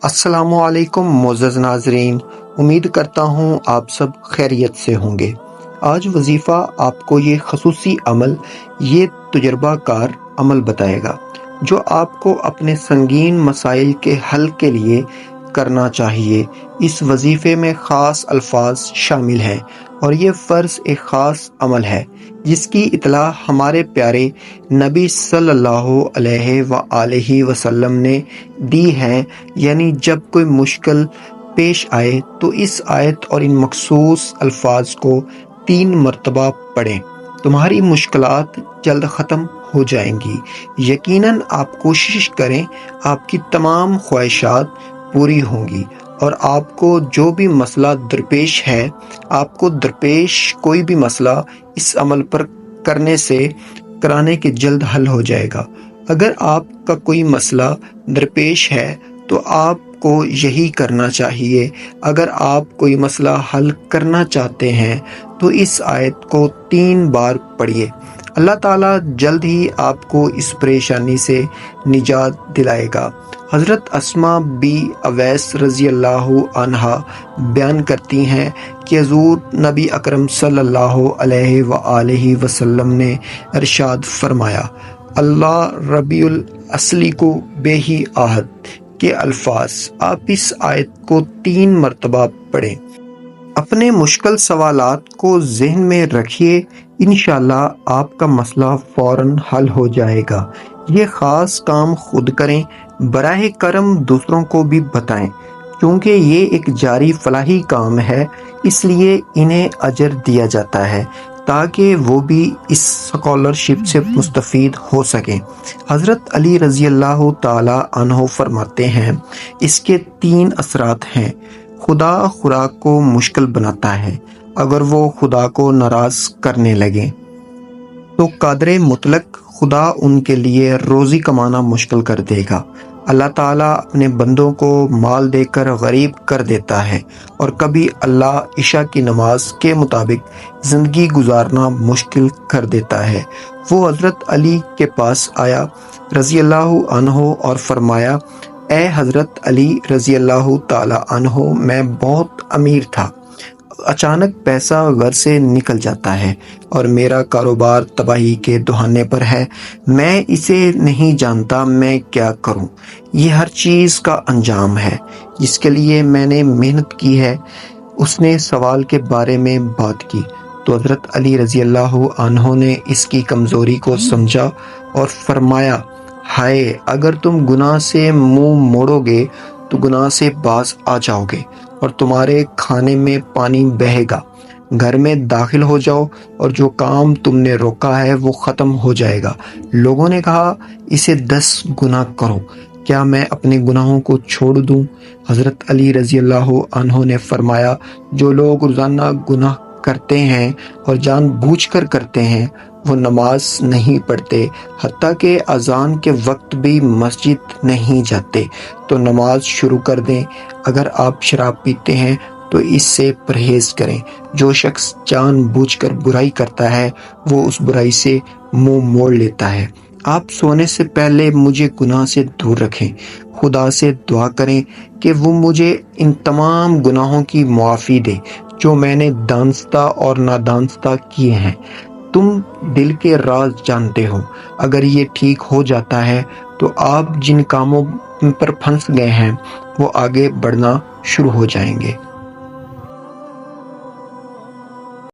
السلام علیکم معزز ناظرین، امید کرتا ہوں آپ سب خیریت سے ہوں گے۔ آج وظیفہ آپ کو یہ خصوصی عمل، یہ تجربہ کار عمل بتائے گا جو آپ کو اپنے سنگین مسائل کے حل کے لیے کرنا چاہیے۔ اس وظیفے میں خاص الفاظ شامل ہیں اور یہ فرض ایک خاص عمل ہے جس کی اطلاع ہمارے پیارے نبی صلی اللہ علیہ وآلہ وسلم نے دی ہے، یعنی جب کوئی مشکل پیش آئے تو اس آیت اور ان مخصوص الفاظ کو 3 مرتبہ پڑھیں، تمہاری مشکلات جلد ختم ہو جائیں گی۔ یقیناً آپ کوشش کریں، آپ کی تمام خواہشات پوری ہوں گی اور آپ کو جو بھی مسئلہ درپیش ہے، آپ کو درپیش کوئی بھی مسئلہ اس عمل پر کرانے کے جلد حل ہو جائے گا۔ اگر آپ کا کوئی مسئلہ درپیش ہے تو آپ کو یہی کرنا چاہیے۔ اگر آپ کوئی مسئلہ حل کرنا چاہتے ہیں تو اس آیت کو 3 بار پڑھیے، اللہ تعالیٰ جلد ہی آپ کو اس پریشانی سے نجات دلائے گا۔ حضرت اسماء بی اویس رضی اللہ عنہا بیان کرتی ہیں کہ حضور نبی اکرم صلی اللہ علیہ وآلہ وسلم نے ارشاد فرمایا، اللہ ربی الاصلی کو بے ہی آہد کے الفاظ۔ آپ اس آیت کو 3 مرتبہ پڑھیں، اپنے مشکل سوالات کو ذہن میں رکھیے، انشاءاللہ آپ کا مسئلہ فوراً حل ہو جائے گا۔ یہ خاص کام خود کریں، براہ کرم دوسروں کو بھی بتائیں، کیونکہ یہ ایک جاری فلاحی کام ہے، اس لیے انہیں اجر دیا جاتا ہے تاکہ وہ بھی اس اسکالرشپ سے مستفید ہو سکیں۔ حضرت علی رضی اللہ تعالی عنہ فرماتے ہیں، اس کے 3 اثرات ہیں۔ خدا خوراک کو مشکل بناتا ہے، اگر وہ خدا کو ناراض کرنے لگیں تو قادر مطلق خدا ان کے لیے روزی کمانا مشکل کر دے گا۔ اللہ تعالیٰ اپنے بندوں کو مال دے کر غریب کر دیتا ہے، اور کبھی اللہ عشاء کی نماز کے مطابق زندگی گزارنا مشکل کر دیتا ہے۔ وہ حضرت علی کے پاس آیا رضی اللہ عنہ اور فرمایا، اے حضرت علی رضی اللہ تعالی عنہ، میں بہت امیر تھا، اچانک پیسہ گھر سے نکل جاتا ہے اور میرا کاروبار تباہی کے دہانے پر ہے، میں اسے نہیں جانتا میں کیا کروں۔ یہ ہر چیز کا انجام ہے جس کے لیے میں نے محنت کی ہے۔ اس نے سوال کے بارے میں بات کی تو حضرت علی رضی اللہ عنہ نے اس کی کمزوری کو سمجھا اور فرمایا، ہائے، اگر تم گناہ سے منہ موڑو گے تو گناہ سے باز آ جاؤ گے اور تمہارے کھانے میں پانی بہے گا۔ گھر میں داخل ہو جاؤ اور جو کام تم نے روکا ہے وہ ختم ہو جائے گا۔ لوگوں نے کہا، اسے 10 گناہ کرو، کیا میں اپنے گناہوں کو چھوڑ دوں؟ حضرت علی رضی اللہ عنہ نے فرمایا، جو لوگ روزانہ گناہ کرتے ہیں اور جان بوجھ کر کرتے ہیں وہ نماز نہیں پڑھتے، حتیٰ کہ اذان کے وقت بھی مسجد نہیں جاتے، تو نماز شروع کر دیں۔ اگر آپ شراب پیتے ہیں تو اس سے پرہیز کریں۔ جو شخص جان بوجھ کر برائی کرتا ہے وہ اس برائی سے منہ موڑ لیتا ہے۔ آپ سونے سے پہلے مجھے گناہ سے دور رکھیں، خدا سے دعا کریں کہ وہ مجھے ان تمام گناہوں کی معافی دے جو میں نے دانستہ اور نادانستہ کیے ہیں۔ تم دل کے راز جانتے ہو، اگر یہ ٹھیک ہو جاتا ہے تو آپ جن کاموں پر پھنس گئے ہیں وہ آگے بڑھنا شروع ہو جائیں گے۔